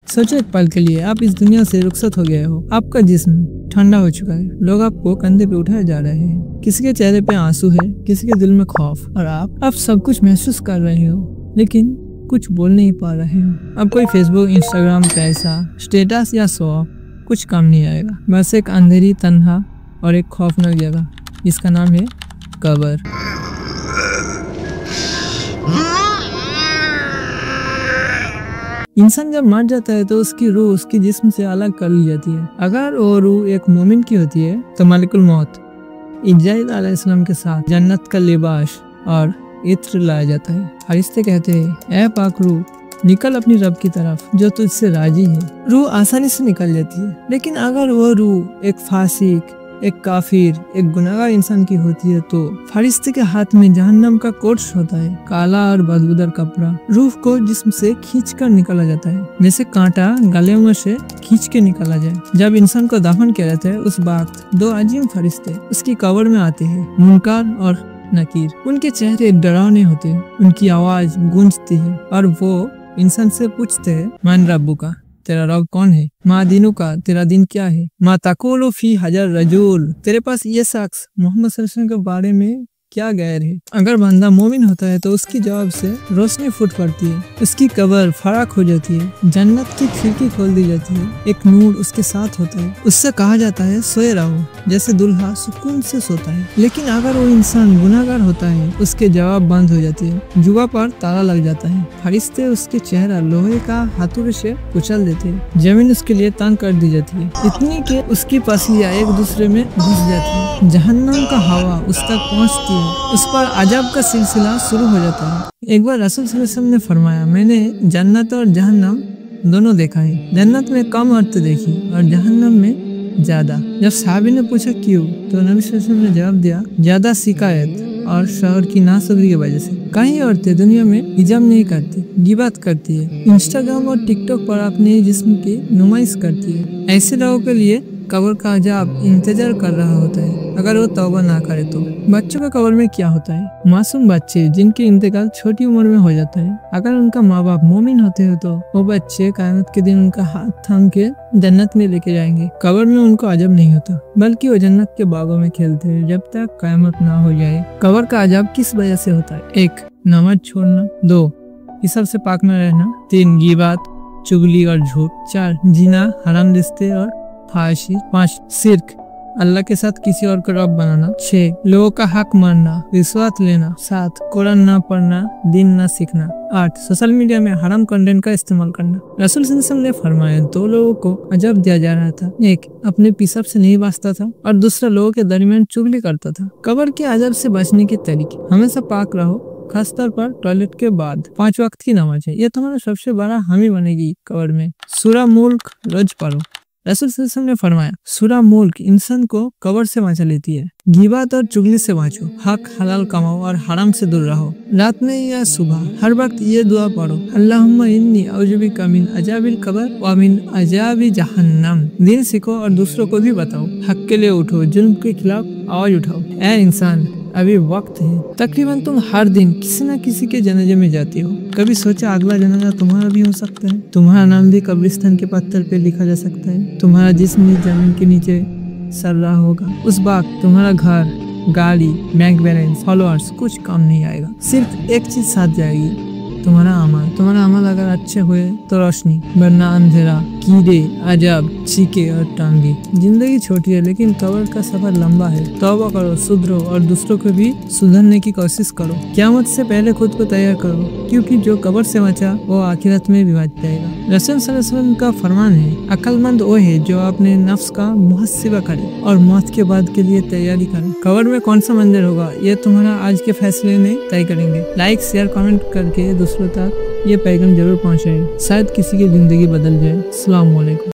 सोचो एक पल के लिए आप इस दुनिया से रुखसत हो गए हो। आपका जिस्म ठंडा हो चुका है। लोग आपको कंधे पे उठाए जा रहे हैं। किसी के चेहरे पे आंसू है, किसी के दिल में खौफ, और आप सब कुछ महसूस कर रहे हो लेकिन कुछ बोल नहीं पा रहे हो। अब कोई फेसबुक, इंस्टाग्राम, पैसा, स्टेटस या शो ऑफ कुछ काम नहीं आएगा। बस एक अंधेरी, तन्हा और एक खौफनाक जगह जिसका नाम है कब्र। इंसान जब मर जाता है तो उसकी रूह उसके जिस्म से अलग कर ली जाती है। अगर वो रूह एक मोमिन की होती है तो मलिकुल मौत इजराइल अलैहिस्सलाम के साथ जन्नत का लिबास और इत्र लाया जाता है। फरिश्ते कहते हैं, ऐ पाक रूह, निकल अपनी रब की तरफ जो तुझसे राजी है। रूह आसानी से निकल जाती है। लेकिन अगर वो रूह एक फासिक, एक काफिर, एक गुनाहगार इंसान की होती है तो फरिश्ते के हाथ में जहन्नम का कोर्स होता है, काला और बदबूदार कपड़ा। रूह को जिस्म से खींच कर निकाला जाता है, जैसे कांटा गले में से खींच के निकाला जाए। जब इंसान को दफन किया जाता है उस वक्त दो अजीम फरिश्ते उसकी कब्र में आते हैं, मुनकर और नकीर। उनके चेहरे डरावने होते हैं, उनकी आवाज गूंजती है और वो इंसान से पूछते हैं, मन रब्बू का, तेरा रब कौन है? माँ दीनू का, तेरा दिन क्या है? माँ तकुलु फी हजर रजूल, तेरे पास ये शख्स मोहम्मद सल्लल्लाहु अलैहि वसल्लम के बारे में क्या गैर है? अगर बंदा मोमिन होता है तो उसकी जवाब से रोशनी फूट पड़ती है, उसकी कब्र फराख हो जाती है, जन्नत की खिड़की खोल दी जाती है, एक नूर उसके साथ होता है। उससे कहा जाता है, सोए रहो, जैसे दुल्हा सुकून से सोता है। लेकिन अगर वो इंसान गुनाहगार होता है, उसके जवाब बंद हो जाती है, जुआ पर ताला लग जाता है, फरिश्ते उसके चेहरा लोहे का हाथुड़े से कुचल देते हैं, जमीन उसके लिए तंग कर दी जाती है, इतनी कि उसकी पसलियां एक दूसरे में घुस जाती है। जहन्नम का हवा उस तक पहुँचती है, उस पर अजाब का सिलसिला शुरू हो जाता है। एक बार रसूल सल्लल्लाहु अलैहि वसल्लम ने फरमाया, मैंने जन्नत और जहन्नम दोनों देखा है। जन्नत में कम औरतें देखी और जहन्नम में ज्यादा। जब साहबी ने पूछा क्यों, तो नबी सल्लल्लाहु अलैहि वसल्लम ने जवाब दिया, ज्यादा शिकायत और शहर की नाशुक्री की वजह से। कई औरतें दुनिया में हिजाब नहीं करती, गिबात करती है, इंस्टाग्राम और टिकटॉक पर अपने जिस्म की नुमाइश करती है। ऐसे लोगों के लिए कब्र का अजाब इंतजार कर रहा होता है अगर वो तौबा ना करे तो। बच्चों के कब्र में क्या होता है? मासूम बच्चे जिनके इंतकाल छोटी उम्र में हो जाता है, अगर उनका माँ बाप मोमिन होते हो तो वो बच्चे क़यामत के दिन उनका हाथ थाम के जन्नत में लेके जाएंगे। कब्र में उनको अजाब नहीं होता, बल्कि वो जन्नत के बागों में खेलते हैं जब तक क़यामत ना हो जाए। कब्र का अजाब किस वजह से होता है? 1. नमाज छोड़ना। 2. हिसाब से पाक न रहना। 3. गिबात, चुगली और झूठ। 4. जिना, हराम रिश्ते और फाहिशी। 5. शिर्क, अल्लाह के साथ किसी और को रब बनाना। 6. लोगों का हक मारना, रिश्वत लेना। 7. कुरान ना पढ़ना, दिन ना सीखना। 8. सोशल मीडिया में हराम कंटेंट का इस्तेमाल करना। रसूल सल्लल्लाहु अलैहि वसल्लम ने फरमाया, 2 लोगों को अजब दिया जा रहा था, एक अपने पिशाब से नहीं बचता था और दूसरा लोगों के दरमियान चुगली करता था। कब्र के अजब से बचने के तरीके: हमेशा पाक रहो, खासतौर पर टॉयलेट के बाद। 5 वक्त की नमाज है, ये तुम्हारा सबसे बड़ा हामी बनेगी कब्र में। सूरा मुल्क रोज पढ़ो। रसूल सल्लल्लाहु अलैहि वसल्लम ने फरमाया, सूरा मुल्क इंसान को कब्र से बचा लेती है। गिबात और चुगली से बचो, हक हलाल कमाओ और हराम से दूर रहो। रात में या सुबह हर वक्त ये दुआ पढ़ो, अल्लाहुम्मा इन्नी औजुबिका मिन अजाबिल कब्र व मिन अजाबि जहन्नम। दिन सीखो और दूसरों को भी बताओ, हक के लिए उठो, जुल्म के खिलाफ आवाज उठाओ। ऐ इंसान, अभी वक्त है। तकरीबन तुम हर दिन किसी न किसी के जनाजे में जाती हो। कभी सोचा अगला जनाजा तुम्हारा भी हो सकता है? तुम्हारा नाम भी कब्रिस्तान के पत्थर पे लिखा जा सकता है। तुम्हारा जिस्म भी जमीन के नीचे सड़ रहा होगा। उस वक्त तुम्हारा घर, गाड़ी, बैंक बैलेंस, फॉलोअर्स कुछ काम नहीं आएगा। सिर्फ एक चीज साथ जाएगी, तुम्हारा अमल। तुम्हारा अमल अगर अच्छे हुए तो रोशनी, वरना अंधेरा, कीड़े, अजाब, चीखे और टांगे। जिंदगी छोटी है लेकिन कब्र का सफर लंबा है। तौबा करो, सुधरो और दूसरों को भी सुधरने की कोशिश करो। क़यामत से पहले खुद को तैयार करो, क्योंकि जो कब्र से बचा वो आखिरत में भी बच जाएगा। रसूल सल्लल्लाहु अलैहि वसल्लम का फरमान है, अक्लमंद वो है जो अपने नफ्स का मुहस्सिबा करे और मौत के बाद के लिए तैयारी करे। कब्र में कौन सा मंदिर होगा ये तुम्हारा आज के फैसले में तय करेंगे। लाइक, शेयर, कमेंट करके दूसरों तक ये पैगाम जरूर पहुंचाएं, शायद किसी की जिंदगी बदल जाए। अस्सलाम वालेकुम।